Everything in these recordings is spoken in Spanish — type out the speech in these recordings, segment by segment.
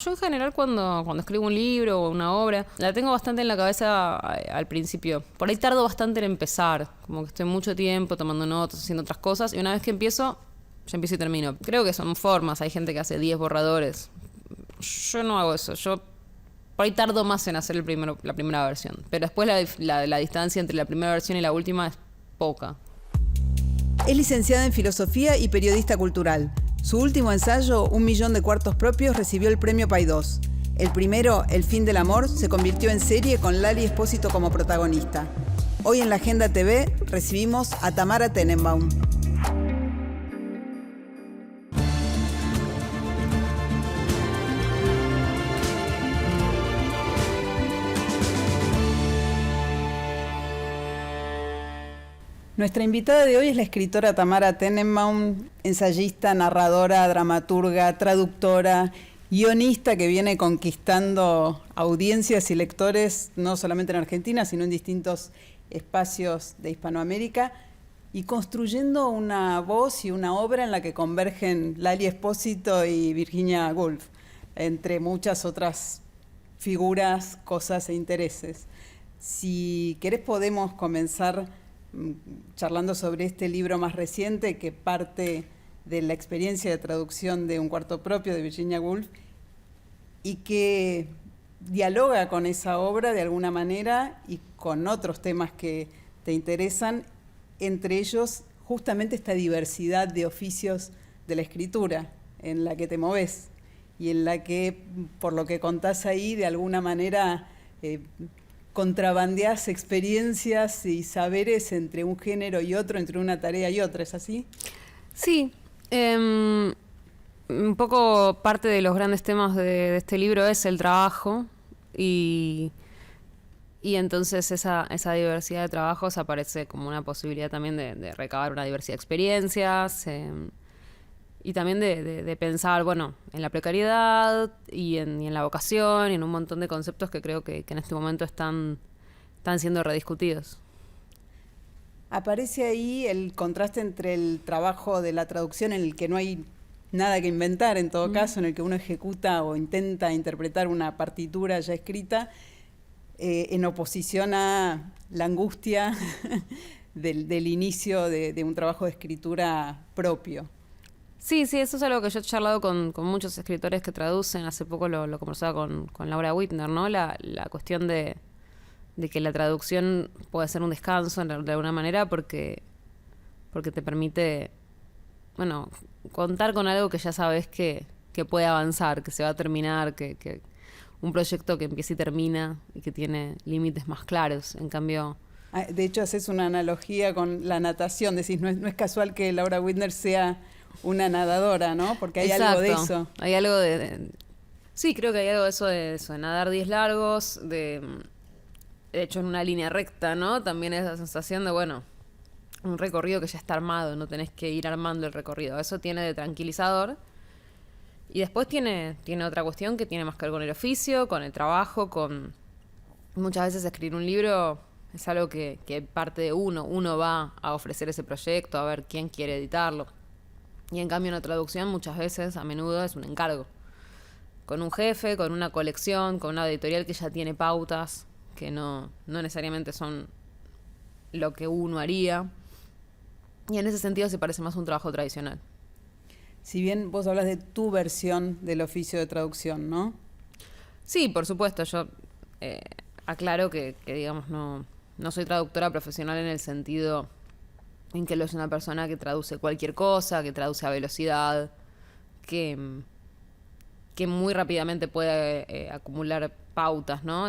Yo en general cuando escribo un libro o una obra, la tengo bastante en la cabeza al principio. Por ahí tardo bastante en empezar, como que estoy mucho tiempo tomando notas, haciendo otras cosas, y una vez que empiezo, ya empiezo y termino. Creo que son formas, hay gente que hace 10 borradores. Yo no hago eso, yo por ahí tardo más en hacer la primera versión, pero después la distancia entre la primera versión y la última es poca. Es licenciada en Filosofía y periodista cultural. Su último ensayo, 1.000.000 de cuartos propios, recibió el premio Paidós. El primero, El fin del amor, se convirtió en serie con Lali Espósito como protagonista. Hoy en la Agenda TV recibimos a Tamara Tenenbaum. Nuestra invitada de hoy es la escritora Tamara Tenenbaum, ensayista, narradora, dramaturga, traductora, guionista que viene conquistando audiencias y lectores no solamente en Argentina, sino en distintos espacios de Hispanoamérica y construyendo una voz y una obra en la que convergen Lali Espósito y Virginia Woolf, entre muchas otras figuras, cosas e intereses. Si querés podemos comenzar charlando sobre este libro más reciente que parte de la experiencia de traducción de Un cuarto propio de Virginia Woolf y que dialoga con esa obra de alguna manera y con otros temas que te interesan, entre ellos justamente esta diversidad de oficios de la escritura en la que te movés y en la que, por lo que contás ahí, de alguna manera contrabandeás experiencias y saberes entre un género y otro, entre una tarea y otra, ¿es así? Sí, un poco parte de los grandes temas de este libro es el trabajo y entonces esa diversidad de trabajos aparece como una posibilidad también de recabar una diversidad de experiencias y también de pensar, bueno, en la precariedad y en la vocación y en un montón de conceptos que creo que en este momento están siendo rediscutidos. Aparece ahí el contraste entre el trabajo de la traducción en el que no hay nada que inventar, en todo caso, en el que uno ejecuta o intenta interpretar una partitura ya escrita, en oposición a la angustia del inicio de un trabajo de escritura propio. Sí, eso es algo que yo he charlado con muchos escritores que traducen. Hace poco lo conversaba con Laura Whitner, ¿no? La cuestión de que la traducción puede ser un descanso de alguna manera porque te permite, bueno, contar con algo que ya sabes que puede avanzar, que se va a terminar, que un proyecto que empieza y termina y que tiene límites más claros. En cambio... De hecho, haces una analogía con la natación. Decís, no es casual que Laura Whitner sea una nadadora, ¿no? Porque hay Exacto. algo de eso. Hay algo sí, creo que hay algo de eso, de nadar 10 largos, de hecho en una línea recta, ¿no? También esa sensación de, bueno, un recorrido que ya está armado, no tenés que ir armando el recorrido. Eso tiene de tranquilizador. Y después tiene otra cuestión que tiene más que ver con el oficio, con el trabajo, con... Muchas veces escribir un libro es algo que parte de uno. Uno va a ofrecer ese proyecto, a ver quién quiere editarlo. Y en cambio una traducción muchas veces, a menudo, es un encargo. Con un jefe, con una colección, con una editorial que ya tiene pautas, que no necesariamente son lo que uno haría. Y en ese sentido se parece más a un trabajo tradicional. Si bien vos hablas de tu versión del oficio de traducción, ¿no? Sí, por supuesto. Yo aclaro que digamos, no soy traductora profesional en el sentido en que lo es una persona que traduce cualquier cosa, que traduce a velocidad, que muy rápidamente puede acumular pautas, ¿no?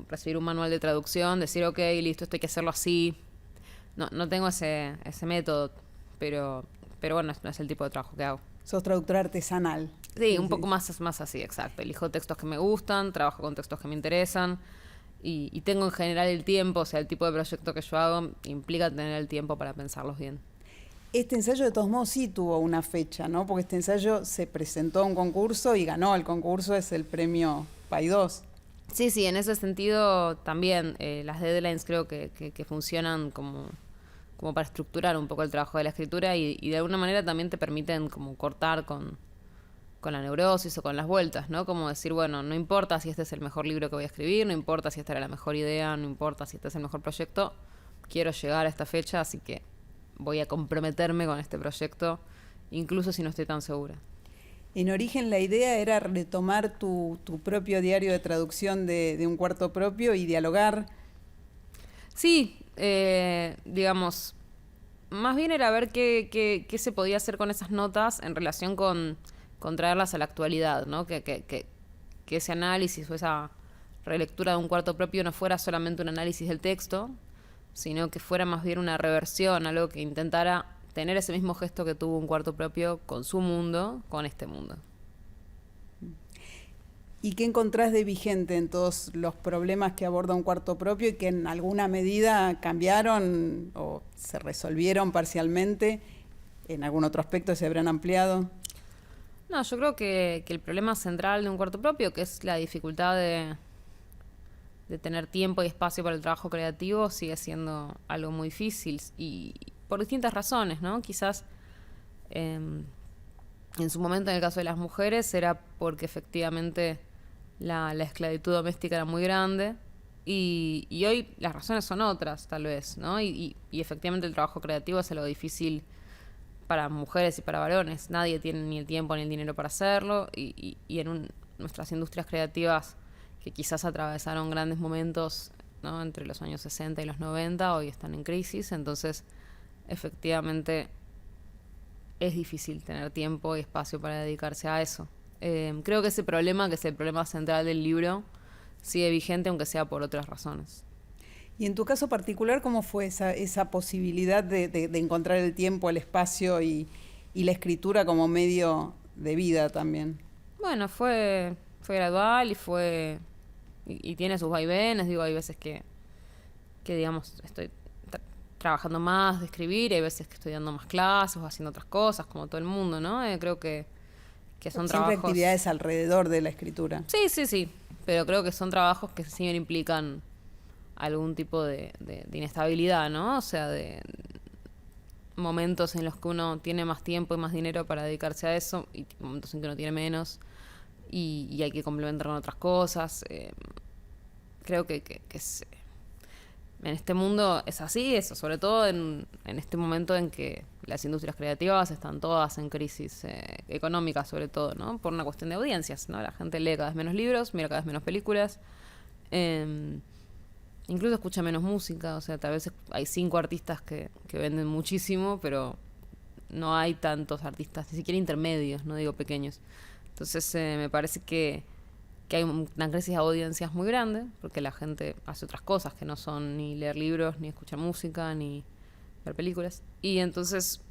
Recibir un manual de traducción, decir, ok, listo, esto hay que hacerlo así. No tengo ese método, pero bueno, no es el tipo de trabajo que hago. Sos traductora artesanal. Sí, un poco más así, exacto. Elijo textos que me gustan, trabajo con textos que me interesan y tengo en general el tiempo, o sea, el tipo de proyecto que yo hago implica tener el tiempo para pensarlos bien. Este ensayo de todos modos sí tuvo una fecha, ¿no? Porque este ensayo se presentó a un concurso y ganó. El concurso es el premio Paidós. Sí, en ese sentido también las deadlines creo que funcionan como para estructurar un poco el trabajo de la escritura y de alguna manera también te permiten como cortar con la neurosis o con las vueltas, ¿no? Como decir, bueno, no importa si este es el mejor libro que voy a escribir, no importa si esta era la mejor idea, no importa si este es el mejor proyecto, quiero llegar a esta fecha, así que voy a comprometerme con este proyecto, incluso si no estoy tan segura. En origen la idea era retomar tu propio diario de traducción de Un cuarto propio y dialogar. Sí, digamos, más bien era ver qué se podía hacer con esas notas en relación con traerlas a la actualidad, ¿no? Que ese análisis o esa relectura de Un cuarto propio no fuera solamente un análisis del texto, sino que fuera más bien una reversión, algo que intentara tener ese mismo gesto que tuvo Un cuarto propio con su mundo, con este mundo. ¿Y qué encontrás de vigente en todos los problemas que aborda Un cuarto propio y que en alguna medida cambiaron o se resolvieron parcialmente? ¿En algún otro aspecto se habrán ampliado? No, yo creo que el problema central de Un cuarto propio, que es la dificultad de tener tiempo y espacio para el trabajo creativo, sigue siendo algo muy difícil y por distintas razones, ¿no? Quizás en su momento, en el caso de las mujeres, era porque efectivamente la esclavitud doméstica era muy grande y hoy las razones son otras, tal vez, ¿no? Y efectivamente el trabajo creativo es algo difícil para mujeres y para varones. Nadie tiene ni el tiempo ni el dinero para hacerlo y en nuestras industrias creativas que quizás atravesaron grandes momentos, ¿no? Entre los años 60 y los 90, hoy están en crisis, entonces efectivamente es difícil tener tiempo y espacio para dedicarse a eso. Creo que ese problema, que es el problema central del libro, sigue vigente, aunque sea por otras razones. Y en tu caso particular, ¿cómo fue esa posibilidad de encontrar el tiempo, el espacio y la escritura como medio de vida también? Bueno, fue gradual y tiene sus vaivenes. Digo, hay veces que digamos, estoy trabajando más de escribir, hay veces que estoy dando más clases o haciendo otras cosas, como todo el mundo, ¿no? Creo que son Siempre trabajos... actividades alrededor de la escritura. Sí, pero creo que son trabajos que siempre implican algún tipo de inestabilidad, ¿no? O sea, de momentos en los que uno tiene más tiempo y más dinero para dedicarse a eso y momentos en que uno tiene menos y hay que complementar con otras cosas. Creo que en este mundo es así, eso, sobre todo en este momento en que las industrias creativas están todas en crisis económica, sobre todo, ¿no? Por una cuestión de audiencias, ¿no? La gente lee cada vez menos libros, mira cada vez menos películas, incluso escucha menos música, o sea, tal vez hay 5 artistas que venden muchísimo, pero no hay tantos artistas, ni siquiera intermedios, no digo pequeños. Entonces me parece que hay una crisis de audiencias muy grande, porque la gente hace otras cosas que no son ni leer libros, ni escuchar música, ni ver películas. Y entonces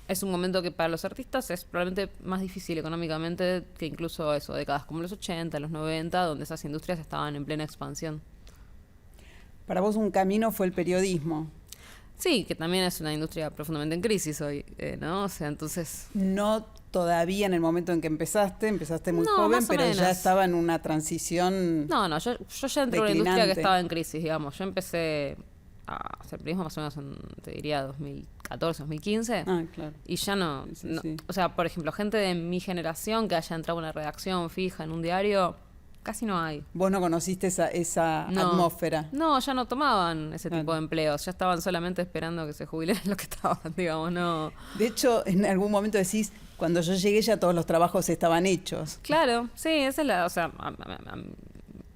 es un momento que para los artistas es probablemente más difícil económicamente que incluso eso, décadas como los 80, los 90, donde esas industrias estaban en plena expansión. Para vos un camino fue el periodismo. Sí, que también es una industria profundamente en crisis hoy, ¿no? O sea, entonces... No todavía en el momento en que empezaste muy joven, pero menos. Ya estaba en una transición. No, yo ya entré en una industria que estaba en crisis, digamos. Yo empecé a hacer periodismo más o menos en, te diría, 2014, 2015. Ah, claro. Y ya no, sí. O sea, por ejemplo, gente de mi generación que haya entrado a una redacción fija en un diario, casi no hay. ¿Vos no conociste esa atmósfera? No, ya no tomaban ese tipo de empleos. Ya estaban solamente esperando que se jubilen los que estaban, digamos, no. De hecho, en algún momento decís, cuando yo llegué ya todos los trabajos estaban hechos. Claro, sí, esa es la... O sea,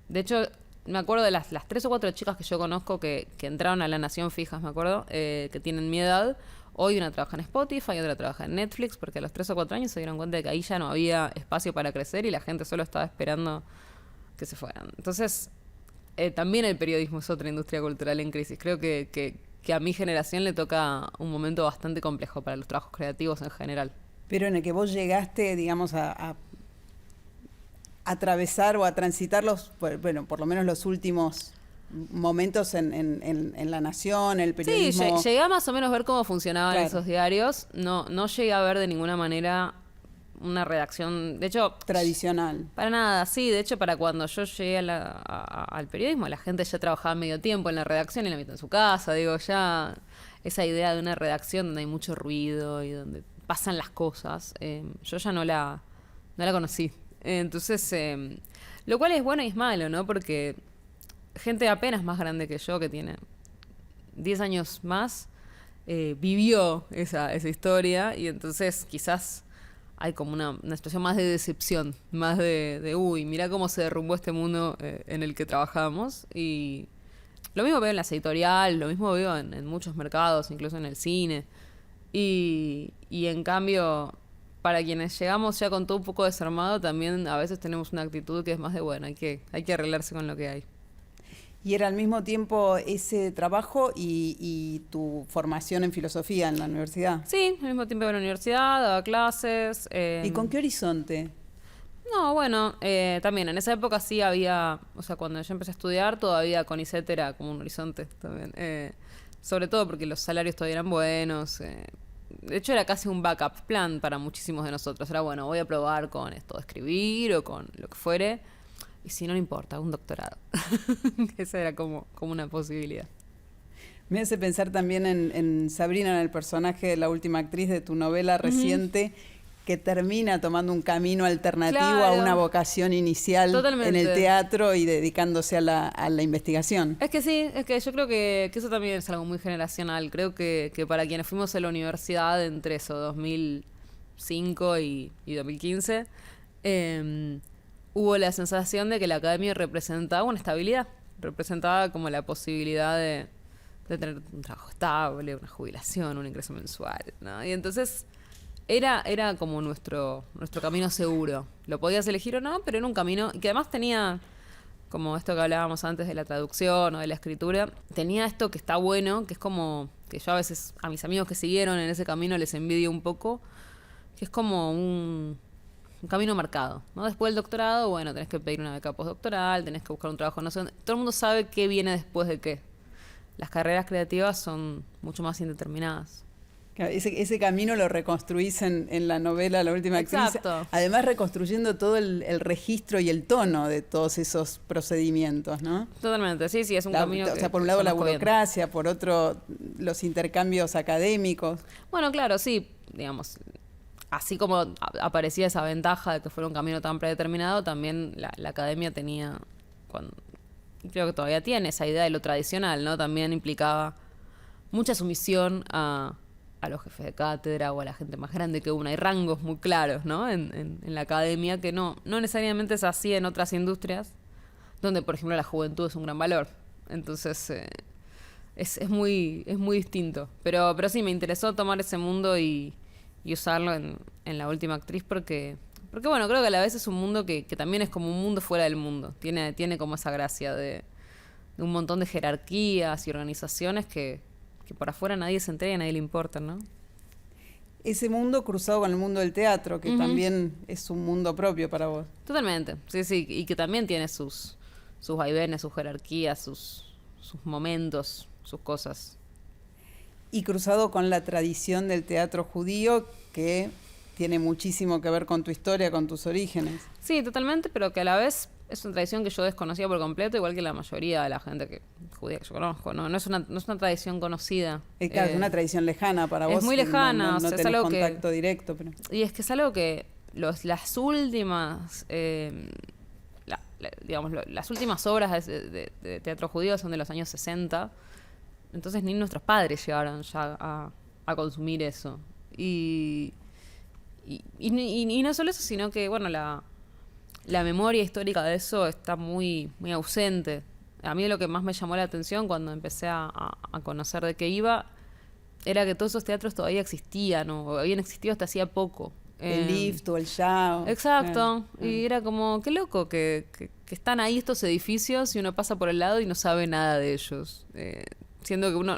de hecho, me acuerdo de las 3 o 4 chicas que yo conozco que entraron a La Nación fijas, me acuerdo, que tienen mi edad. Hoy una trabaja en Spotify, otra trabaja en Netflix, porque a los 3 o 4 años se dieron cuenta de que ahí ya no había espacio para crecer y la gente solo estaba esperando que se fueran. Entonces, también el periodismo es otra industria cultural en crisis. Creo que a mi generación le toca un momento bastante complejo para los trabajos creativos en general. Pero en el que vos llegaste, digamos, a atravesar o a transitar por lo menos los últimos momentos en La Nación, el periodismo. Sí, llegué a más o menos ver cómo funcionaban esos diarios. No llegué a ver de ninguna manera una redacción, de hecho... tradicional. Para nada, sí. De hecho, para cuando yo llegué al periodismo, la gente ya trabajaba medio tiempo en la redacción y la mitad en su casa. Digo, ya esa idea de una redacción donde hay mucho ruido y donde pasan las cosas, yo ya no la no la conocí. Entonces, lo cual es bueno y es malo, ¿no? Porque gente apenas más grande que yo, que tiene 10 años más, vivió esa historia y entonces quizás hay como una situación más de decepción, más uy, mirá cómo se derrumbó este mundo en el que trabajamos. Y lo mismo veo en las editoriales, lo mismo veo en muchos mercados, incluso en el cine. Y en cambio, para quienes llegamos ya con todo un poco desarmado, también a veces tenemos una actitud que es más de, bueno, hay que arreglarse con lo que hay. Y era al mismo tiempo ese trabajo y tu formación en filosofía en la universidad. Sí, al mismo tiempo iba a la universidad, daba clases. ¿Y con qué horizonte? No, bueno, también en esa época sí había, o sea, cuando yo empecé a estudiar, todavía CONICET era como un horizonte también. Sobre todo porque los salarios todavía eran buenos. De hecho, era casi un backup plan para muchísimos de nosotros. Era, bueno, voy a probar con esto de escribir o con lo que fuere. Y si no, no importa, un doctorado. Esa era como una posibilidad. Me hace pensar también en Sabrina, en el personaje de la última actriz de tu novela reciente, que termina tomando un camino alternativo a una vocación inicial en el teatro y dedicándose a la investigación. Es que sí, es que yo creo que eso también es algo muy generacional. Creo que para quienes fuimos a la universidad entre eso, 2005 y 2015, hubo la sensación de que la academia representaba una estabilidad, representaba como la posibilidad de tener un trabajo estable, una jubilación, un ingreso mensual, ¿no? Y entonces era como nuestro camino seguro. Lo podías elegir o no, pero era un camino que además tenía, como esto que hablábamos antes de la traducción o de la escritura, tenía esto que está bueno, que es como que yo a veces a mis amigos que siguieron en ese camino les envidio un poco, que es como un camino marcado, ¿no? Después del doctorado, bueno, tenés que pedir una beca postdoctoral, tenés que buscar un trabajo, no sé, todo el mundo sabe qué viene después de qué. Las carreras creativas son mucho más indeterminadas. Claro, ese camino lo reconstruís en la novela La Última Actriz. Exacto. Además reconstruyendo todo el registro y el tono de todos esos procedimientos, ¿no? Totalmente, sí, es un camino o sea, por un lado la burocracia, por otro los intercambios académicos. Bueno, claro, sí, digamos, así como aparecía esa ventaja de que fuera un camino tan predeterminado, también la academia tenía, creo que todavía tiene esa idea de lo tradicional, ¿no? También implicaba mucha sumisión a los jefes de cátedra o a la gente más grande que uno. Hay rangos muy claros, ¿no? En la academia que no necesariamente es así en otras industrias, donde, por ejemplo, la juventud es un gran valor. Entonces, es muy distinto. Pero sí, me interesó tomar ese mundo y usarlo en La Última Actriz porque bueno, creo que a la vez es un mundo que también es como un mundo fuera del mundo. Tiene como esa gracia de un montón de jerarquías y organizaciones que por afuera nadie se entera y a nadie le importa, ¿no? Ese mundo cruzado con el mundo del teatro, que también es un mundo propio para vos. Totalmente, sí, y que también tiene sus vaivenes, sus jerarquías, sus momentos, sus cosas. Y cruzado con la tradición del teatro judío, que tiene muchísimo que ver con tu historia, con tus orígenes. Sí, totalmente, pero que a la vez es una tradición que yo desconocía por completo, igual que la mayoría de la gente judía que yo conozco. No es una tradición conocida. Claro, es una tradición lejana para vos. Es muy lejana. No o sea, tenés es algo contacto directo. Pero... Y es que es algo que las últimas... las últimas obras de teatro judío son de los años 60. Entonces ni nuestros padres llegaron ya a consumir eso. Y no solo eso, sino que, bueno, la memoria histórica de eso está muy, muy ausente. A mí lo que más me llamó la atención cuando empecé a conocer de qué iba era que todos esos teatros todavía existían o habían existido hasta hacía poco. El Lift o el Yao. Exacto. Y era como, qué loco que están ahí estos edificios y uno pasa por el lado y no sabe nada de ellos. Siendo que uno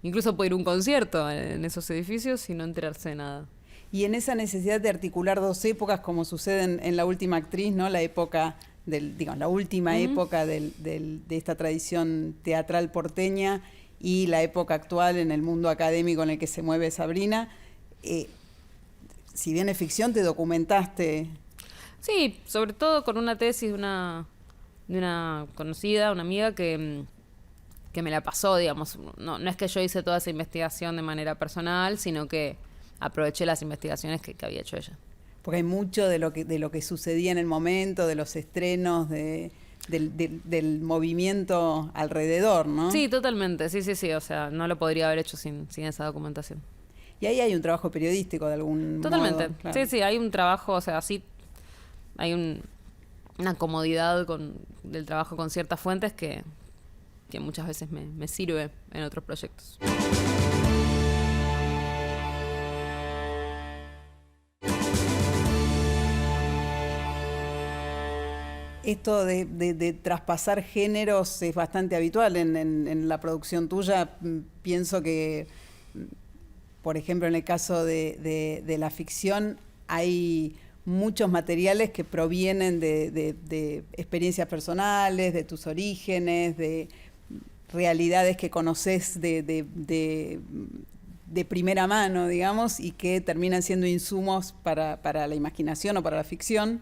incluso puede ir a un concierto en esos edificios y no enterarse de nada. Y en esa necesidad de articular dos épocas, como sucede en La Última Actriz, ¿no? La época la última época de esta tradición teatral porteña y la época actual en el mundo académico en el que se mueve Sabrina. Si bien es ficción, te documentaste. Sí, sobre todo con una tesis de una conocida, una amiga que me la pasó, digamos. No es que yo hice toda esa investigación de manera personal, sino que aproveché las investigaciones que había hecho ella. Porque hay mucho de lo que sucedía en el momento, de los estrenos, del movimiento alrededor, ¿no? Sí, totalmente, sí, o sea, no lo podría haber hecho sin esa documentación. Y ahí hay un trabajo periodístico de algún Totalmente, modo. Claro. sí, hay un trabajo, o sea, sí, hay una comodidad del trabajo con ciertas fuentes que muchas veces me sirve en otros proyectos. Esto de traspasar géneros es bastante habitual en la producción tuya. Pienso que, por ejemplo, en el caso de la ficción, hay muchos materiales que provienen de experiencias personales, de tus orígenes, de realidades que conoces de primera mano, digamos, y que terminan siendo insumos para la imaginación o para la ficción.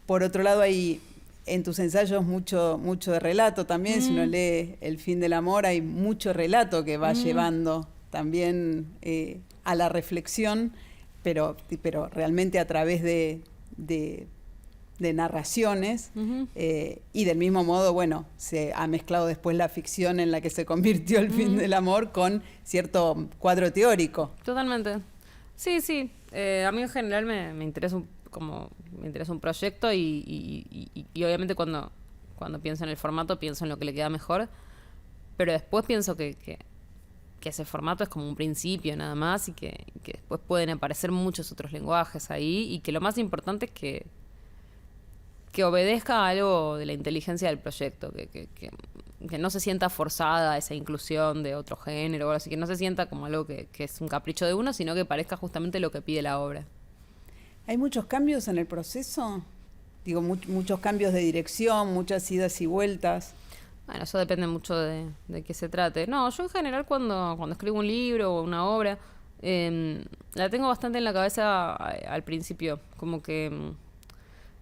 Por otro lado, hay en tus ensayos mucho de relato también. Si uno lee El fin del amor, hay mucho relato que va llevando también a la reflexión, pero realmente a través de narraciones. Y del mismo modo, bueno, se ha mezclado después la ficción en la que se convirtió El fin del amor con cierto cuadro teórico. Totalmente. Sí. A mí en general me interesa un proyecto y obviamente cuando pienso en el formato pienso en lo que le queda mejor, pero después pienso que ese formato es como un principio nada más y que después pueden aparecer muchos otros lenguajes ahí y que lo más importante es que obedezca a algo de la inteligencia del proyecto, que no se sienta forzada esa inclusión de otro género, así que no se sienta como algo que es un capricho de uno, sino que parezca justamente lo que pide la obra. ¿Hay muchos cambios en el proceso? Digo, muchos cambios de dirección, muchas idas y vueltas. Bueno, eso depende mucho de qué se trate. No, yo en general cuando escribo un libro o una obra, la tengo bastante en la cabeza al principio. Como que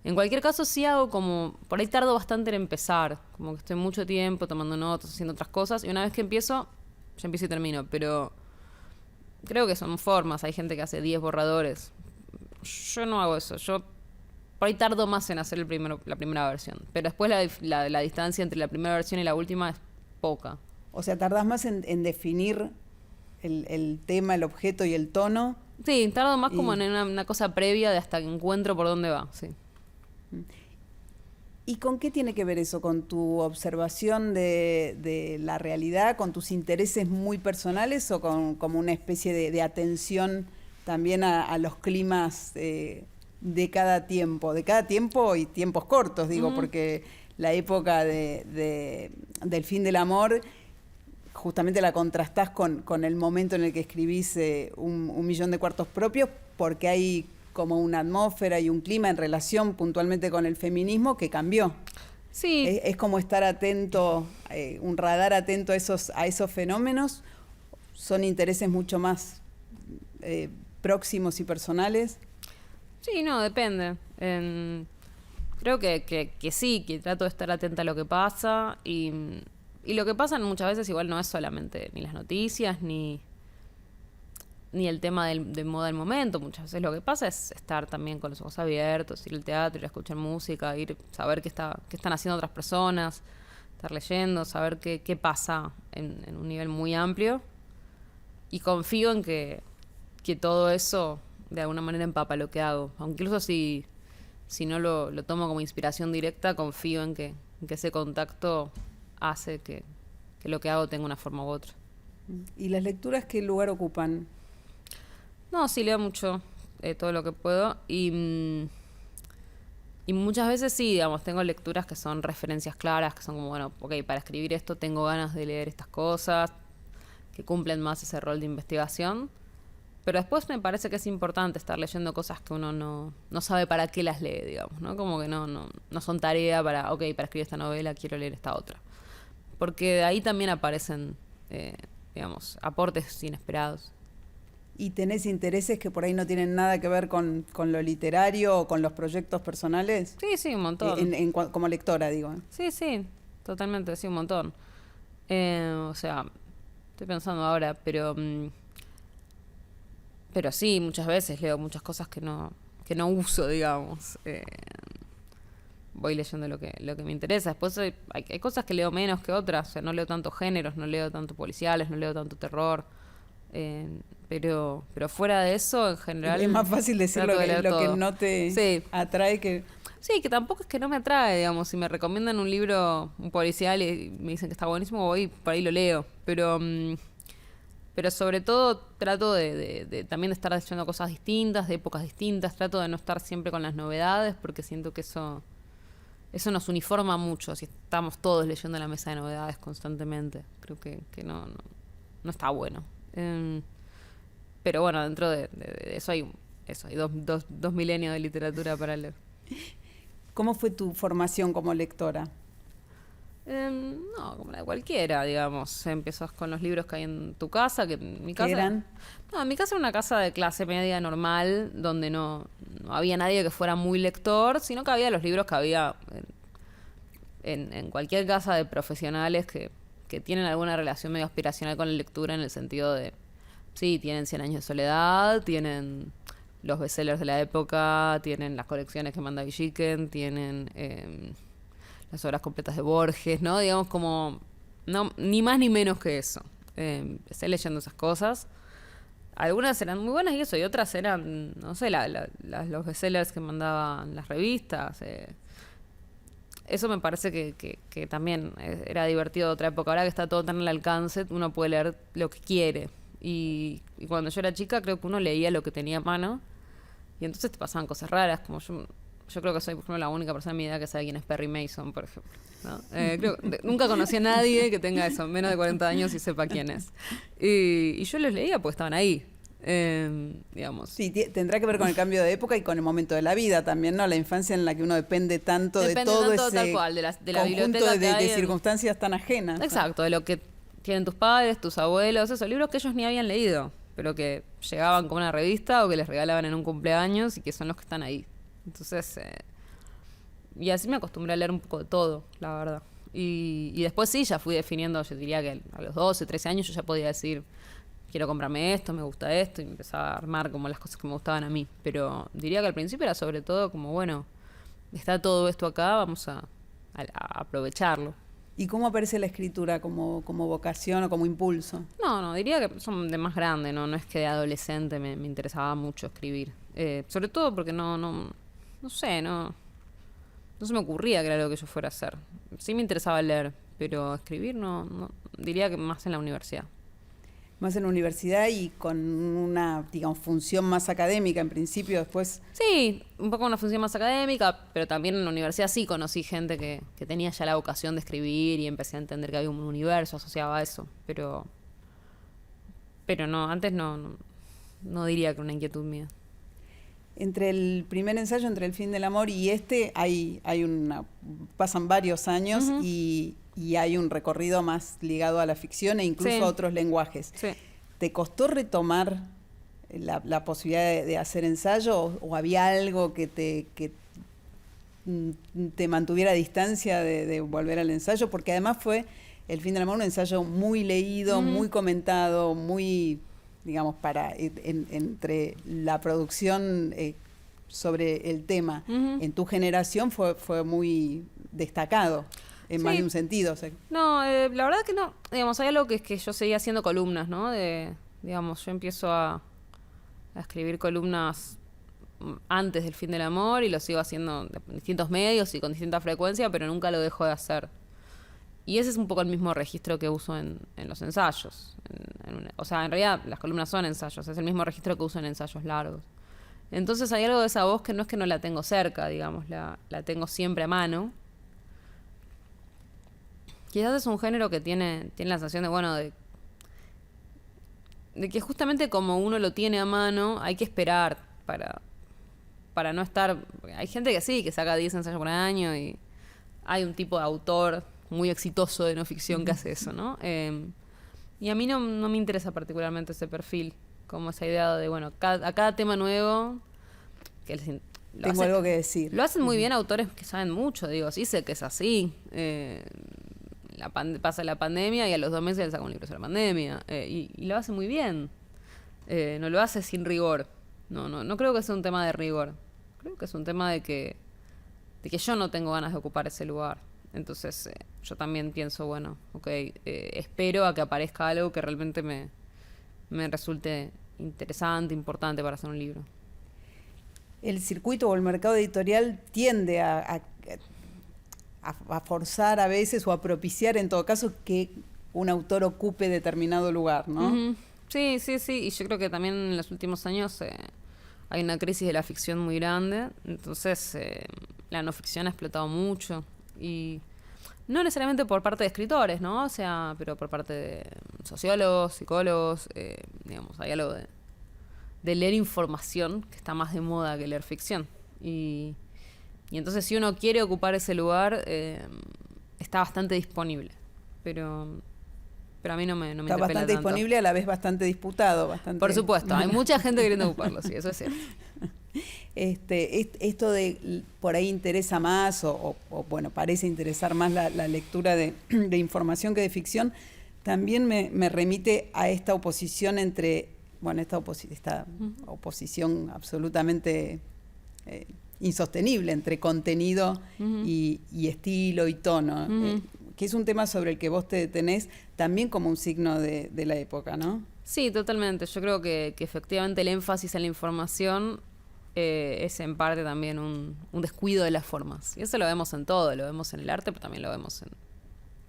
en cualquier caso sí hago como... Por ahí tardo bastante en empezar. Como que estoy mucho tiempo tomando notas, haciendo otras cosas. Y una vez que empiezo, ya empiezo y termino. Pero creo que son formas. Hay gente que hace 10 borradores. Yo no hago eso. Yo por ahí tardo más en hacer la primera versión. Pero después la distancia entre la primera versión y la última es poca. O sea, tardás más en definir el tema, el objeto y el tono. Sí, tardo más como en una cosa previa de hasta que encuentro por dónde va, sí. ¿Y con qué tiene que ver eso? ¿Con tu observación de la realidad? ¿Con tus intereses muy personales? ¿O como una especie de atención también a los climas de cada tiempo? De cada tiempo y tiempos cortos, digo, porque la época del fin del amor justamente la contrastás con el momento en el que escribís un millón de cuartos propios, porque hay como una atmósfera y un clima en relación puntualmente con el feminismo que cambió. Sí. Es como estar atento, un radar atento a esos fenómenos. Son intereses mucho más próximos y personales. Sí, no, depende. Creo que sí, que trato de estar atenta a lo que pasa y lo que pasa muchas veces igual no es solamente ni las noticias ni el tema de moda del momento. Muchas veces lo que pasa es estar también con los ojos abiertos, ir al teatro, ir a escuchar música, saber qué están haciendo otras personas, estar leyendo, saber qué pasa en un nivel muy amplio. Y confío en que todo eso de alguna manera empapa lo que hago. Aunque incluso si no lo tomo como inspiración directa, confío en que ese contacto hace que lo que hago tenga una forma u otra. ¿Y las lecturas qué lugar ocupan? No, sí, leo mucho, todo lo que puedo. Y muchas veces sí, digamos, tengo lecturas que son referencias claras, que son como, bueno, ok, para escribir esto tengo ganas de leer estas cosas, que cumplen más ese rol de investigación. Pero después me parece que es importante estar leyendo cosas que uno no sabe para qué las lee, digamos, ¿no? Como que no son tarea para escribir esta novela quiero leer esta otra. Porque de ahí también aparecen, digamos, aportes inesperados. ¿Y tenés intereses que por ahí no tienen nada que ver con lo literario o con los proyectos personales? Sí, un montón. Como lectora, digo. Sí, totalmente, sí, un montón. O sea, estoy pensando ahora, pero Pero sí, muchas veces leo muchas cosas que no uso, digamos. Voy leyendo lo que me interesa. Después hay cosas que leo menos que otras. O sea, no leo tanto géneros, no leo tanto policiales, no leo tanto terror. Pero fuera de eso, en general... Es más fácil decir lo que no te sí. atrae que... Sí, que tampoco es que no me atrae, digamos. Si me recomiendan un libro, un policial, y me dicen que está buenísimo, voy por ahí lo leo. Pero sobre todo trato de también de estar leyendo cosas distintas, de épocas distintas. Trato de no estar siempre con las novedades, porque siento que eso nos uniforma mucho si estamos todos leyendo la mesa de novedades constantemente. Creo que no está bueno. Pero bueno, dentro de eso hay dos milenios de literatura para leer. ¿Cómo fue tu formación como lectora? No, como la de cualquiera, digamos. Empiezas con los libros que hay en tu casa, que en mi casa... ¿Qué eran? No, en mi casa era una casa de clase media normal, donde no había nadie que fuera muy lector, sino que había los libros que había en cualquier casa de profesionales que tienen alguna relación medio aspiracional con la lectura, en el sentido de, sí, tienen 100 años de soledad, tienen los bestsellers de la época, tienen las colecciones que manda Villiquen, tienen las obras completas de Borges, ¿no? Digamos como, no, ni más ni menos que eso. Estoy leyendo esas cosas. Algunas eran muy buenas y eso, y otras eran, no sé, los bestsellers que mandaban las revistas. Eso me parece que también era divertido de otra época. Ahora que está todo tan al alcance, uno puede leer lo que quiere. Y cuando yo era chica, creo que uno leía lo que tenía a mano. Y entonces te pasaban cosas raras, como yo creo que soy, por ejemplo, la única persona en mi edad que sabe quién es Perry Mason, por ejemplo, ¿no? Nunca conocí a nadie que tenga eso, menos de 40 años y sepa quién es. Y yo los leía porque estaban ahí, digamos. Sí, tendrá que ver con el cambio de época y con el momento de la vida también, ¿no? La infancia en la que uno depende tanto de todo ese tal cual, de la conjunto biblioteca de circunstancias tan ajenas. Exacto, de lo que tienen tus padres, tus abuelos, esos libros que ellos ni habían leído, pero que llegaban como una revista o que les regalaban en un cumpleaños y que son los que están ahí. Entonces, y así me acostumbré a leer un poco de todo, la verdad. Y después sí, ya fui definiendo, yo diría que a los 12, 13 años yo ya podía decir, quiero comprarme esto, me gusta esto, y empezaba a armar como las cosas que me gustaban a mí. Pero diría que al principio era sobre todo como, bueno, está todo esto acá, vamos a aprovecharlo. ¿Y cómo aparece la escritura como vocación o como impulso? No, diría que son de más grande, no es que de adolescente me interesaba mucho escribir. Sobre todo porque no sé, no se me ocurría que era lo que yo fuera a hacer. Sí me interesaba leer, pero escribir no diría que más en la universidad. Más en la universidad y con una, digamos, función más académica en principio, después... Sí, un poco una función más académica, pero también en la universidad sí conocí gente que tenía ya la vocación de escribir y empecé a entender que había un universo asociado a eso, pero no, antes no diría que una inquietud mía. Entre el primer ensayo, entre El fin del amor y pasan varios años. Uh-huh. y hay un recorrido más ligado a la ficción e incluso a otros lenguajes. Sí. ¿Te costó retomar la posibilidad de hacer ensayo o había algo que te mantuviera a distancia de volver al ensayo? Porque además fue El fin del amor un ensayo muy leído, muy comentado, muy, digamos, entre la producción sobre el tema en tu generación fue muy destacado. En más de un sentido. O sea. No, la verdad que no. Digamos, hay algo que es que yo seguía haciendo columnas, ¿no? Digamos, yo empiezo a escribir columnas antes del fin del amor y lo sigo haciendo en distintos medios y con distinta frecuencia, pero nunca lo dejo de hacer. Y ese es un poco el mismo registro que uso en los ensayos. O sea, en realidad las columnas son ensayos, es el mismo registro que uso en ensayos largos. Entonces hay algo de esa voz que no es que no la tengo cerca, digamos, la tengo siempre a mano. Quizás es un género que tiene la sensación de, bueno, de que justamente como uno lo tiene a mano, hay que esperar para no estar... Hay gente que sí, que saca 10 ensayos por año y hay un tipo de autor muy exitoso de no ficción que hace eso, ¿no? Y a mí no me interesa particularmente ese perfil, como esa idea de, bueno, a cada tema nuevo... Tengo algo que decir. Lo hacen muy bien autores que saben mucho, digo, sí sé que es así. Pasa la pandemia y a los 2 meses le saca un libro sobre la pandemia. Y lo hace muy bien. No lo hace sin rigor. No creo que sea un tema de rigor. Creo que es un tema de que yo no tengo ganas de ocupar ese lugar. Entonces yo también pienso, bueno, ok, espero a que aparezca algo que realmente me resulte interesante, importante para hacer un libro. El circuito o el mercado editorial tiende a forzar a veces o a propiciar en todo caso que un autor ocupe determinado lugar, ¿no? Uh-huh. Sí. Y yo creo que también en los últimos años hay una crisis de la ficción muy grande. Entonces la no ficción ha explotado mucho. Y no necesariamente por parte de escritores, ¿no? O sea, pero por parte de sociólogos, psicólogos. Digamos, hay algo de leer información que está más de moda que leer ficción. Y entonces si uno quiere ocupar ese lugar, está bastante disponible. Pero a mí no me está bastante tanto. Disponible, a la vez bastante disputado. Por supuesto, hay mucha gente queriendo ocuparlo, sí, eso es cierto. Esto de por ahí interesa más o bueno, parece interesar más la lectura de información que de ficción, también me remite a esta oposición entre, bueno, esta oposición absolutamente insostenible entre contenido y estilo y tono, que es un tema sobre el que vos te detenés también como un signo de la época, ¿no? Sí, totalmente. Yo creo que efectivamente el énfasis en la información es en parte también un descuido de las formas. Y eso lo vemos en todo, lo vemos en el arte, pero también lo vemos en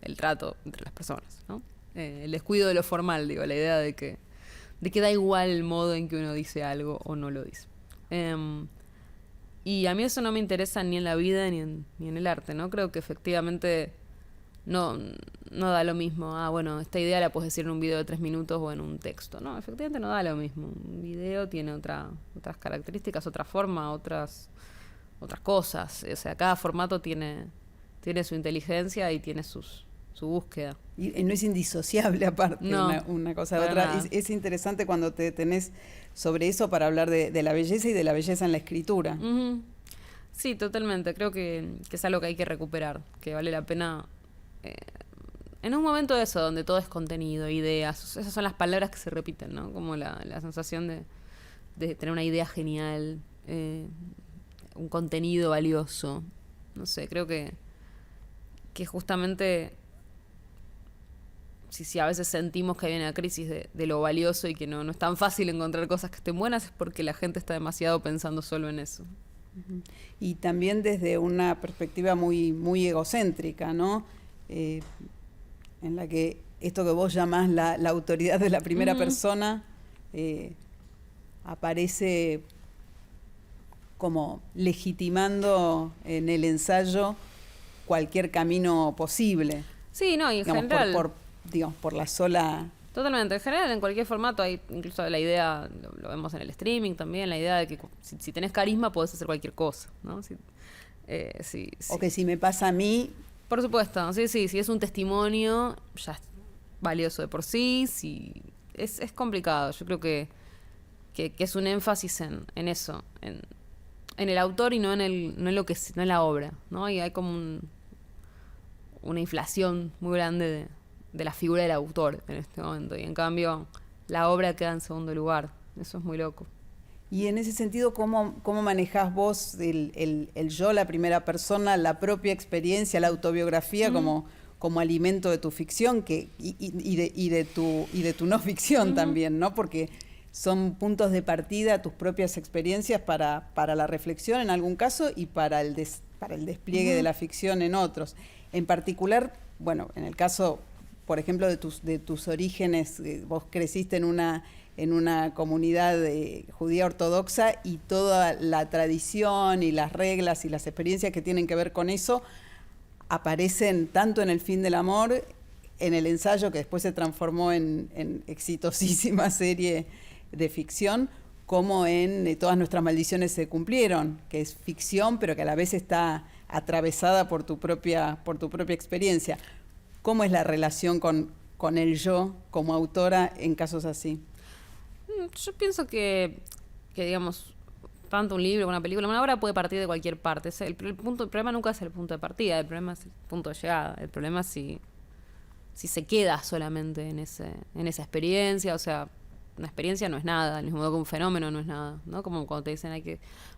el trato entre las personas, ¿no? El descuido de lo formal, digo, la idea de que da igual el modo en que uno dice algo o no lo dice. Y a mí eso no me interesa ni en la vida ni en el arte, ¿no? Creo que efectivamente no da lo mismo. Bueno, esta idea la puedes decir en un video de 3 minutos o en un texto. No, efectivamente no da lo mismo. Un video tiene otras características, otra forma, otras cosas. O sea, cada formato tiene su inteligencia y tiene su búsqueda. Y no es indisociable aparte, no, una cosa de otra. Es interesante cuando te detenés sobre eso para hablar de la belleza y de la belleza en la escritura. Uh-huh. Sí, totalmente. Creo que es algo que hay que recuperar, que vale la pena. En un momento de eso, donde todo es contenido, ideas, esas son las palabras que se repiten, ¿no? Como la sensación de tener una idea genial, un contenido valioso. No sé, creo que justamente si a veces sentimos que hay una crisis de lo valioso y que no es tan fácil encontrar cosas que estén buenas, es porque la gente está demasiado pensando solo en eso. Y también desde una perspectiva muy, muy egocéntrica, ¿no? En la que esto que vos llamás la autoridad de la primera persona aparece como legitimando en el ensayo cualquier camino posible. Sí, no, y en general por la sola... Totalmente, en general en cualquier formato hay incluso la idea, lo vemos en el streaming también, la idea de que si tenés carisma podés hacer cualquier cosa, ¿no? O que si me pasa a mí... Por supuesto, sí, si es un testimonio ya es valioso de por sí, es complicado. Yo creo que es un énfasis en eso, en el autor y no en lo que no en la obra, ¿no? Y hay como una inflación muy grande de la figura del autor en este momento, y en cambio la obra queda en segundo lugar. Eso es muy loco. Y en ese sentido, ¿cómo manejás vos el yo, la primera persona, la propia experiencia, la autobiografía como alimento de tu ficción y de tu no ficción también, ¿no? Porque son puntos de partida tus propias experiencias para la reflexión en algún caso y para el despliegue de la ficción en otros. En particular, bueno, en el caso, por ejemplo, de tus orígenes, vos creciste en una comunidad judía ortodoxa y toda la tradición y las reglas y las experiencias que tienen que ver con eso aparecen tanto en El fin del amor, en el ensayo que después se transformó en exitosísima serie de ficción, como en Todas nuestras maldiciones se cumplieron, que es ficción pero que a la vez está atravesada por tu propia experiencia. ¿Cómo es la relación con el yo como autora en casos así? Yo pienso que digamos, tanto un libro, una película, una obra puede partir de cualquier parte. El problema nunca es el punto de partida, el problema es el punto de llegada. El problema es si se queda solamente en esa experiencia. O sea, una experiencia no es nada, al mismo modo que un fenómeno no es nada, ¿no? Como cuando te dicen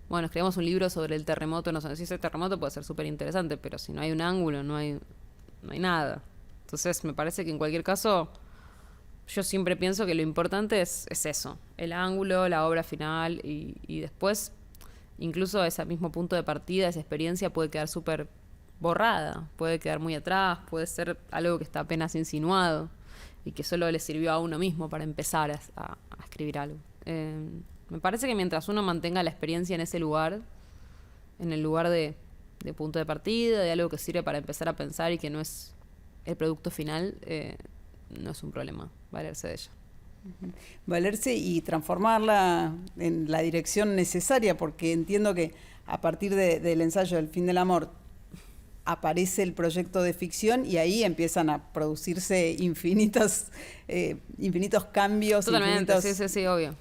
bueno, escribamos un libro sobre el terremoto, no sé, si ese terremoto puede ser súper interesante, pero si no hay un ángulo, no hay nada. Entonces me parece que en cualquier caso, yo siempre pienso que lo importante es eso, el ángulo, la obra final, y después, incluso ese mismo punto de partida, esa experiencia puede quedar súper borrada, puede quedar muy atrás, puede ser algo que está apenas insinuado y que solo le sirvió a uno mismo para empezar a escribir algo. Me parece que mientras uno mantenga la experiencia en ese lugar, en el lugar de punto de partida, de algo que sirve para empezar a pensar y que no es el producto final, no es un problema valerse de ella. Valerse y transformarla en la dirección necesaria, porque entiendo que a partir del ensayo del fin del amor aparece el proyecto de ficción y ahí empiezan a producirse infinitos cambios. Totalmente, sí, obvio.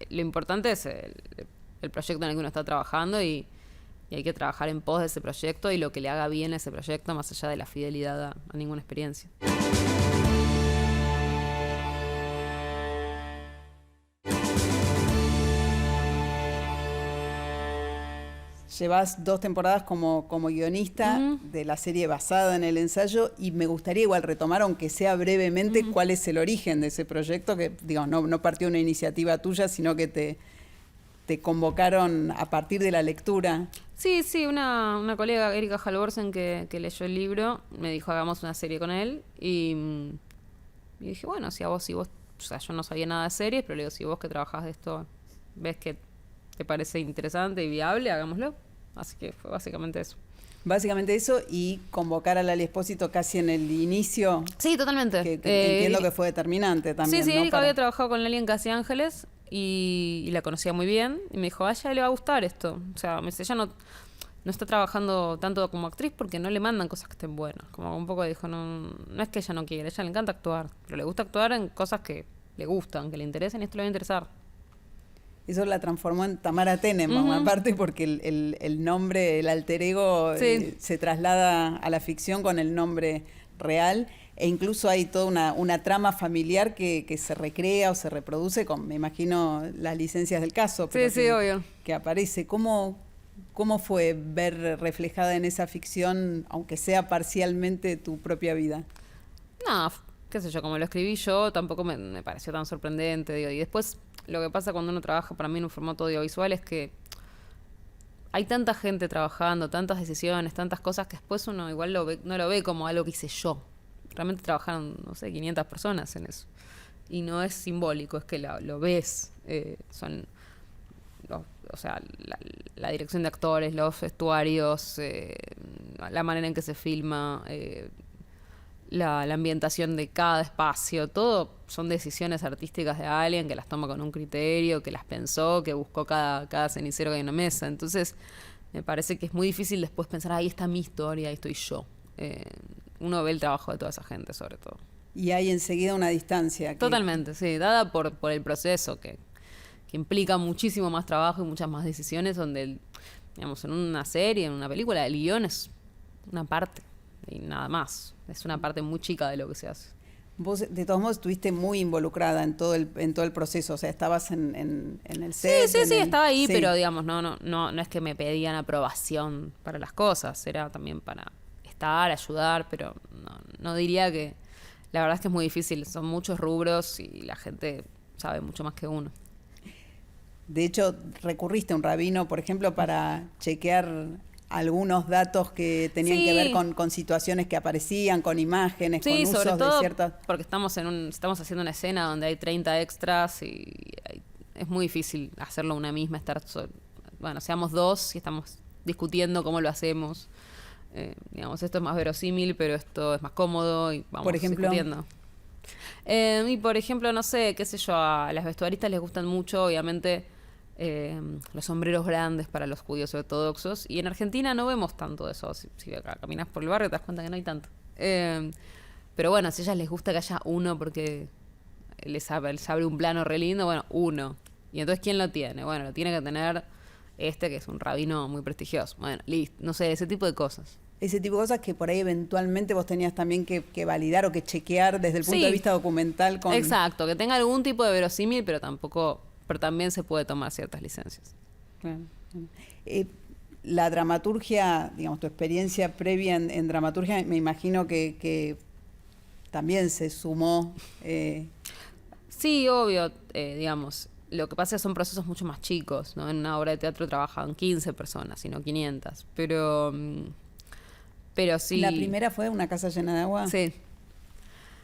Lo importante es el proyecto en el que uno está trabajando y hay que trabajar en pos de ese proyecto y lo que le haga bien a ese proyecto, más allá de la fidelidad a ninguna experiencia. Llevas 2 temporadas como guionista de la serie basada en el ensayo y me gustaría igual retomar, aunque sea brevemente, cuál es el origen de ese proyecto, que digo, no partió una iniciativa tuya, sino que te convocaron a partir de la lectura. Sí, una colega, Erika Halvorsen, que leyó el libro, me dijo hagamos una serie con él y dije, bueno, si vos, o sea, yo no sabía nada de series, pero le digo, si vos que trabajás de esto ves que te parece interesante y viable, hagámoslo. Así que fue básicamente eso. Básicamente eso, y convocar a Lali Espósito casi en el inicio. Sí, totalmente. Que entiendo que fue determinante también. Sí, ¿no? Erika había trabajado con Lali en Casi Ángeles y la conocía muy bien. Y me dijo, a ella le va a gustar esto. O sea, me dice, ella no está trabajando tanto como actriz porque no le mandan cosas que estén buenas. Como un poco dijo, no es que ella no quiere, a ella le encanta actuar. Pero le gusta actuar en cosas que le gustan, que le interesen, y esto le va a interesar. Eso la transformó en Tamara Tenenbaum, aparte porque el nombre, el alter ego, se traslada a la ficción con el nombre real, e incluso hay toda una trama familiar que se recrea o se reproduce con, me imagino, las licencias del caso. Pero obvio. Que aparece. ¿Cómo fue ver reflejada en esa ficción, aunque sea parcialmente, tu propia vida? No, qué sé yo, como lo escribí yo, tampoco me pareció tan sorprendente, digo, y después lo que pasa cuando uno trabaja para mí en un formato audiovisual es que hay tanta gente trabajando, tantas decisiones, tantas cosas que después uno igual no lo ve como algo que hice yo. Realmente trabajaron, no sé, 500 personas en eso. Y no es simbólico, es que lo ves. O sea, la dirección de actores, los vestuarios, la manera en que se filma, la ambientación de cada espacio, todo son decisiones artísticas de alguien que las toma con un criterio, que las pensó, que buscó cada cenicero que hay en una mesa. Entonces, me parece que es muy difícil después pensar, ahí está mi historia, ahí estoy yo. Uno ve el trabajo de toda esa gente, sobre todo. Y hay enseguida una distancia. Totalmente, sí, dada por el proceso, que implica muchísimo más trabajo y muchas más decisiones, donde, digamos, en una serie, en una película, el guión es una parte y nada más. Es una parte muy chica de lo que se hace. Vos, de todos modos, estuviste muy involucrada en todo el proceso, o sea, estabas en el set. Sí, estaba ahí, sí. Pero digamos, no es que me pedían aprobación para las cosas, era también para estar, ayudar, pero no diría que... La verdad es que es muy difícil, son muchos rubros y la gente sabe mucho más que uno. De hecho, recurriste a un rabino, por ejemplo, para chequear algunos datos que tenían que ver con situaciones que aparecían, con imágenes, con usos sobre todo de ciertas... porque estamos haciendo una escena donde hay 30 extras y es muy difícil hacerlo una misma, bueno, seamos dos y estamos discutiendo cómo lo hacemos. Digamos, esto es más verosímil, pero esto es más cómodo y vamos discutiendo. Y por ejemplo, no sé, qué sé yo, a las vestuaristas les gustan mucho, obviamente, los sombreros grandes para los judíos ortodoxos, y en Argentina no vemos tanto de eso. Si caminas por el barrio te das cuenta que no hay tanto. Pero bueno, si a ellas les gusta que haya uno porque les abre un plano re lindo, bueno, uno. Y entonces, ¿quién lo tiene? Bueno, lo tiene que tener este que es un rabino muy prestigioso. Bueno, listo, no sé, ese tipo de cosas. Ese tipo de cosas que por ahí eventualmente vos tenías también que validar o que chequear desde el punto Sí. de vista documental con... Exacto, que tenga algún tipo de verosímil, pero también se puede tomar ciertas licencias. Claro. La dramaturgia, digamos, tu experiencia previa en dramaturgia, me imagino que también se sumó. Sí, obvio, digamos. Lo que pasa es que son procesos mucho más chicos, ¿no? En una obra de teatro trabajan 15 personas y no 500. Pero sí. ¿La primera fue Una casa llena de agua? Sí.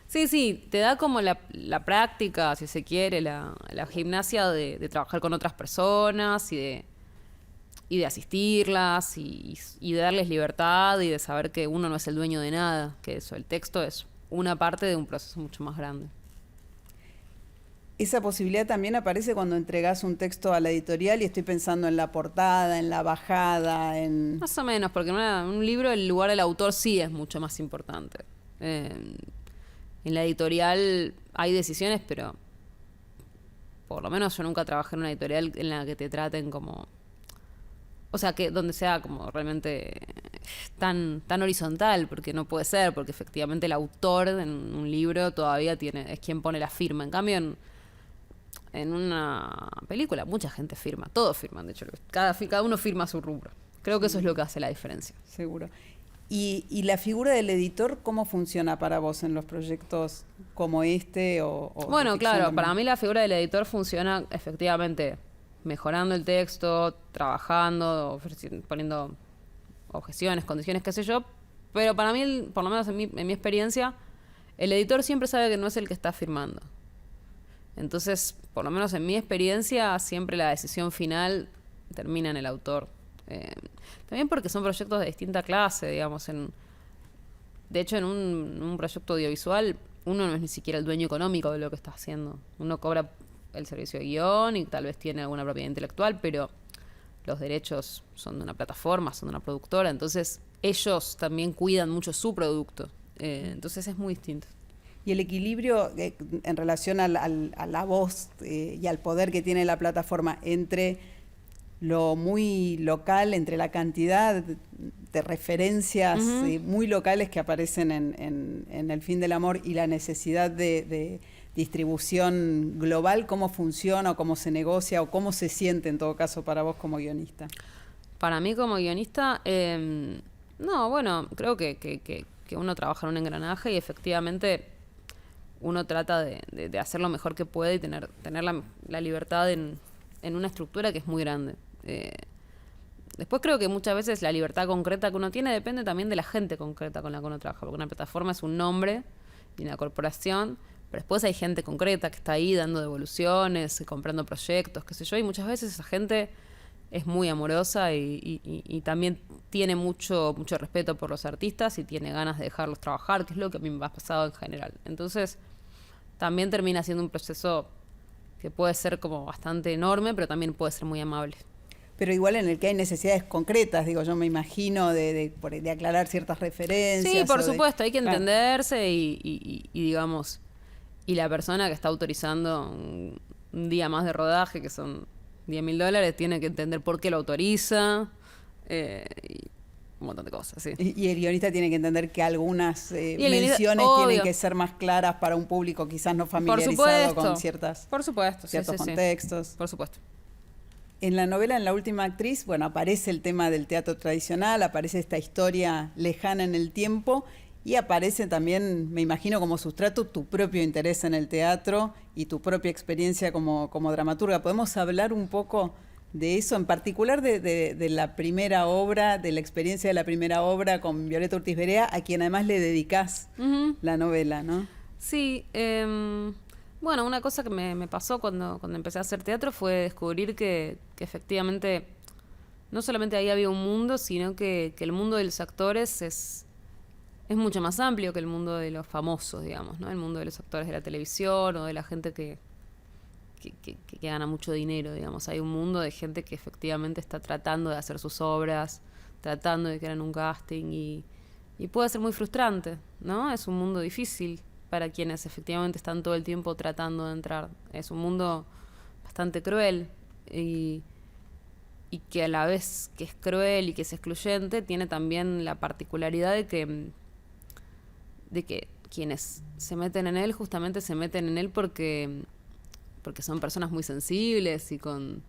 Sí, te da como la práctica, si se quiere, la gimnasia de trabajar con otras personas y de asistirlas y de darles libertad y de saber que uno no es el dueño de nada, que eso, el texto es una parte de un proceso mucho más grande. Esa posibilidad también aparece cuando entregás un texto a la editorial y estoy pensando en la portada, en la bajada, en... Más o menos, porque en un libro el lugar del autor sí es mucho más importante. En la editorial hay decisiones, pero por lo menos yo nunca trabajé en una editorial en la que te traten como... O sea, que donde sea como realmente tan horizontal, porque no puede ser, porque efectivamente el autor en un libro todavía es quien pone la firma. En cambio, en una película mucha gente firma, todos firman, de hecho, cada uno firma su rubro. Creo que eso es lo que hace la diferencia. Seguro. ¿Y la figura del editor cómo funciona para vos en los proyectos como este o bueno, claro, también? para mí la figura del editor funciona efectivamente mejorando el texto, trabajando, poniendo objeciones, condiciones, qué sé yo, pero para mí, por lo menos en mi experiencia, el editor siempre sabe que no es el que está firmando. Entonces, por lo menos en mi experiencia, siempre la decisión final termina en el autor. También porque son proyectos de distinta clase, digamos. De hecho, en un proyecto audiovisual, uno no es ni siquiera el dueño económico de lo que está haciendo. Uno cobra el servicio de guión y tal vez tiene alguna propiedad intelectual, pero los derechos son de una plataforma, son de una productora, entonces ellos también cuidan mucho su producto. Entonces es muy distinto. Y el equilibrio en relación a la voz y al poder que tiene la plataforma entre lo muy local, entre la cantidad de referencias muy locales que aparecen en El fin del amor y la necesidad de distribución global, ¿cómo funciona o cómo se negocia o cómo se siente en todo caso para vos como guionista? Para mí como guionista, no, bueno, creo que uno trabaja en un engranaje y efectivamente uno trata de hacer lo mejor que puede y tener la libertad en una estructura que es muy grande. Después creo que muchas veces la libertad concreta que uno tiene depende también de la gente concreta con la que uno trabaja, porque una plataforma es un nombre y una corporación, pero después hay gente concreta que está ahí dando devoluciones, comprando proyectos, qué sé yo, y muchas veces esa gente es muy amorosa y también tiene mucho respeto por los artistas y tiene ganas de dejarlos trabajar, que es lo que a mí me ha pasado en general. Entonces, también termina siendo un proceso que puede ser como bastante enorme, pero también puede ser muy amable. Pero igual en el que hay necesidades concretas, digo, yo me imagino de aclarar ciertas referencias. Sí, por supuesto, hay que entenderse y digamos, y la persona que está autorizando un día más de rodaje, que son $10.000, tiene que entender por qué lo autoriza, y un montón de cosas, sí. Y el guionista tiene que entender que algunas menciones tienen que ser más claras para un público quizás no familiarizado con ciertos contextos. Por supuesto. En la novela, en La última actriz, bueno, aparece el tema del teatro tradicional, aparece esta historia lejana en el tiempo y aparece también, me imagino, como sustrato tu propio interés en el teatro y tu propia experiencia como dramaturga. ¿Podemos hablar un poco de eso, en particular de la primera obra, de la experiencia de la primera obra con Violeta Urtiz Berea, a quien además le dedicás la novela, ¿no? Sí, bueno, una cosa que me pasó cuando empecé a hacer teatro fue descubrir que efectivamente no solamente ahí había un mundo, sino que el mundo de los actores es mucho más amplio que el mundo de los famosos, digamos, ¿no? El mundo de los actores de la televisión o de la gente que gana mucho dinero, digamos. Hay un mundo de gente que efectivamente está tratando de hacer sus obras, tratando de quedar en un casting y puede ser muy frustrante, ¿no? Es un mundo difícil para quienes efectivamente están todo el tiempo tratando de entrar. Es un mundo bastante cruel y y que a la vez que es cruel y que es excluyente, tiene también la particularidad de que quienes se meten en él justamente se meten en él porque son personas muy sensibles y con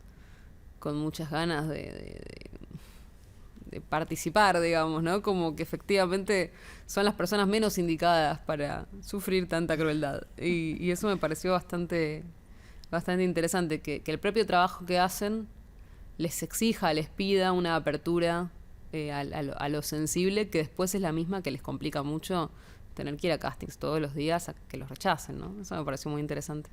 muchas ganas de participar, digamos, ¿no? Como que efectivamente son las personas menos indicadas para sufrir tanta crueldad. Y eso me pareció bastante interesante, que el propio trabajo que hacen les exija, les pida una apertura a lo sensible, que después es la misma que les complica mucho tener que ir a castings todos los días a que los rechacen, ¿no? Eso me pareció muy interesante.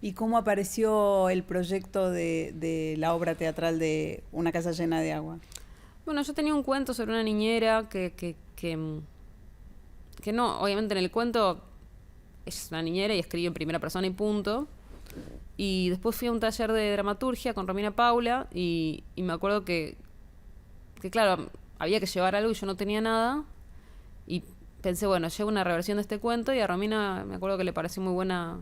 ¿Y cómo apareció el proyecto de la obra teatral de Una casa llena de agua? Bueno, yo tenía un cuento sobre una niñera que no, obviamente en el cuento es una niñera y escribe en primera persona y punto. Y después fui a un taller de dramaturgia con Romina Paula y me acuerdo que claro, había que llevar algo y yo no tenía nada. Y pensé, bueno, llevo una reversión de este cuento, y a Romina me acuerdo que le pareció muy buena.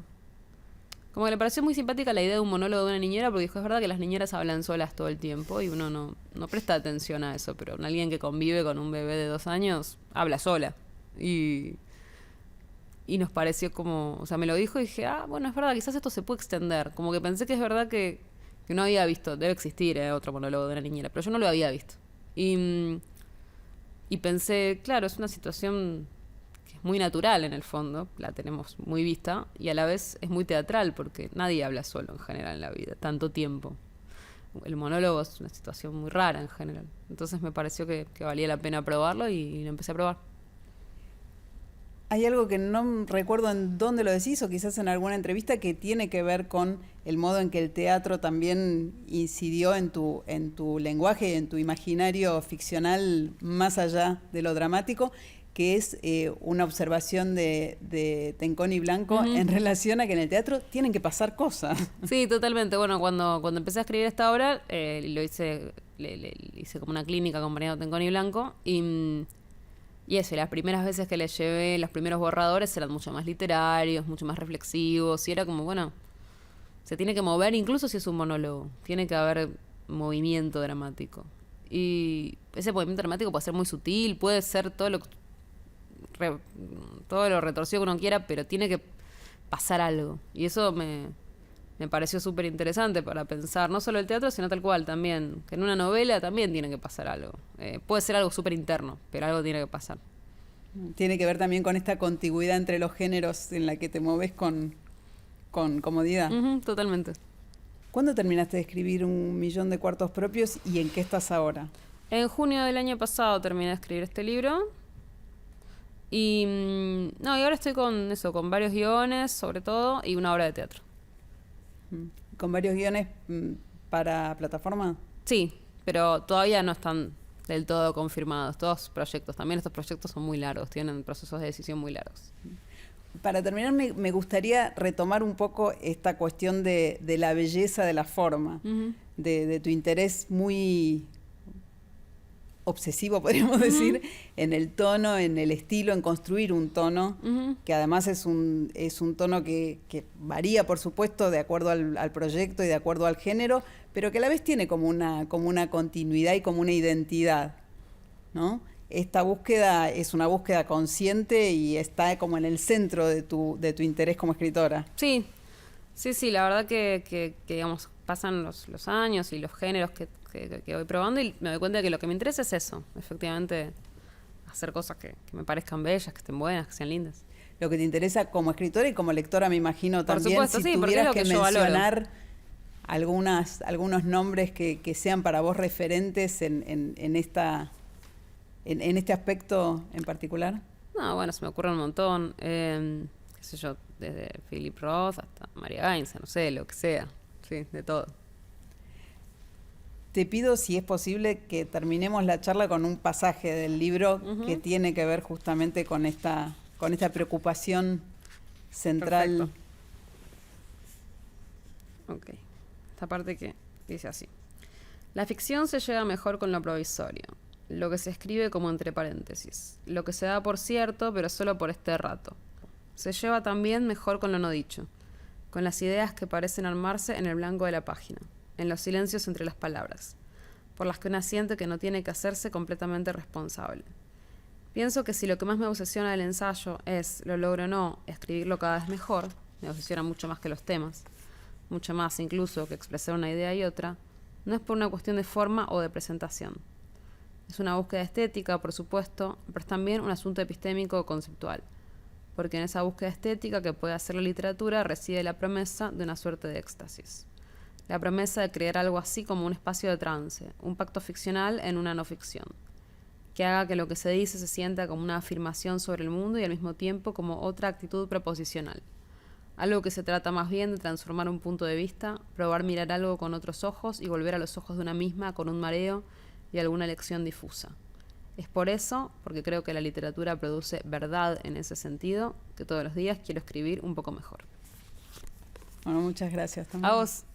Como que le pareció muy simpática la idea de un monólogo de una niñera, porque dijo, es verdad que las niñeras hablan solas todo el tiempo y uno no presta atención a eso, pero alguien que convive con un bebé de 2 años habla sola. Y nos pareció como, o sea, me lo dijo y dije, bueno, es verdad, quizás esto se puede extender. Como que pensé que es verdad que no había visto, debe existir otro monólogo de una niñera, pero yo no lo había visto. Y pensé, claro, es una situación que es muy natural en el fondo, la tenemos muy vista, y a la vez es muy teatral, porque nadie habla solo en general en la vida, tanto tiempo. El monólogo es una situación muy rara en general. Entonces me pareció que valía la pena probarlo y lo empecé a probar. Hay algo que no recuerdo en dónde lo decís o quizás en alguna entrevista que tiene que ver con el modo en que el teatro también incidió en tu lenguaje y en tu imaginario ficcional más allá de lo dramático, que es una observación de Tenconi Blanco en relación a que en el teatro tienen que pasar cosas. Sí, totalmente. Bueno, cuando empecé a escribir esta obra, lo hice, le hice como una clínica acompañado de Tenconi Blanco y eso, las primeras veces que le llevé los primeros borradores eran mucho más literarios, mucho más reflexivos, y era como, bueno, se tiene que mover, incluso si es un monólogo, tiene que haber movimiento dramático. Y ese movimiento dramático puede ser muy sutil, puede ser todo lo retorcido que uno quiera, pero tiene que pasar algo. Y eso me pareció súper interesante para pensar, no solo el teatro, sino tal cual también, que en una novela también tiene que pasar algo. Puede ser algo súper interno, pero algo tiene que pasar. Tiene que ver también con esta contigüidad entre los géneros en la que te moves con comodidad. Totalmente. ¿Cuándo terminaste de escribir 1.000.000 de cuartos propios y en qué estás ahora? En junio del año pasado terminé de escribir este libro. Y ahora estoy con varios guiones, sobre todo, y una obra de teatro. ¿Con varios guiones para plataforma? Sí, pero todavía no están del todo confirmados. Todos proyectos, también estos proyectos son muy largos, tienen procesos de decisión muy largos. Para terminar, me gustaría retomar un poco esta cuestión de la belleza de la forma, de tu interés muy obsesivo, podríamos decir, en el tono, en el estilo, en construir un tono, que además es un tono que varía, por supuesto, de acuerdo al proyecto y de acuerdo al género, pero que a la vez tiene como una continuidad y como una identidad, ¿no? Esta búsqueda es una búsqueda consciente y está como en el centro de tu interés como escritora. Sí, la verdad que digamos, pasan los años y los géneros que voy probando y me doy cuenta de que lo que me interesa es eso, efectivamente, hacer cosas que me parezcan bellas, que estén buenas, que sean lindas. Lo que te interesa como escritora y como lectora, me imagino también, por supuesto, si sí, tuvieras porque es lo que que yo mencionar algunos nombres que sean para vos referentes en este aspecto en particular. No, bueno, se me ocurre un montón, qué sé yo, desde Philip Roth hasta María Gainza, no sé, lo que sea, sí, de todo. Te pido, si es posible, que terminemos la charla con un pasaje del libro que tiene que ver justamente con esta preocupación central. Perfecto. Ok. Esta parte que dice así. La ficción se lleva mejor con lo provisorio, lo que se escribe como entre paréntesis, lo que se da por cierto, pero solo por este rato. Se lleva también mejor con lo no dicho, con las ideas que parecen armarse en el blanco de la página, en los silencios entre las palabras, por las que una siente que no tiene que hacerse completamente responsable. Pienso que si lo que más me obsesiona del ensayo es, lo logro o no, escribirlo cada vez mejor, me obsesiona mucho más que los temas, mucho más incluso que expresar una idea y otra, no es por una cuestión de forma o de presentación. Es una búsqueda estética, por supuesto, pero es también un asunto epistémico o conceptual, porque en esa búsqueda estética que puede hacer la literatura reside la promesa de una suerte de éxtasis. La promesa de crear algo así como un espacio de trance, un pacto ficcional en una no ficción, que haga que lo que se dice se sienta como una afirmación sobre el mundo y al mismo tiempo como otra actitud proposicional. Algo que se trata más bien de transformar un punto de vista, probar mirar algo con otros ojos y volver a los ojos de una misma con un mareo y alguna lección difusa. Es por eso, porque creo que la literatura produce verdad en ese sentido, que todos los días quiero escribir un poco mejor. Bueno, muchas gracias también. A vos.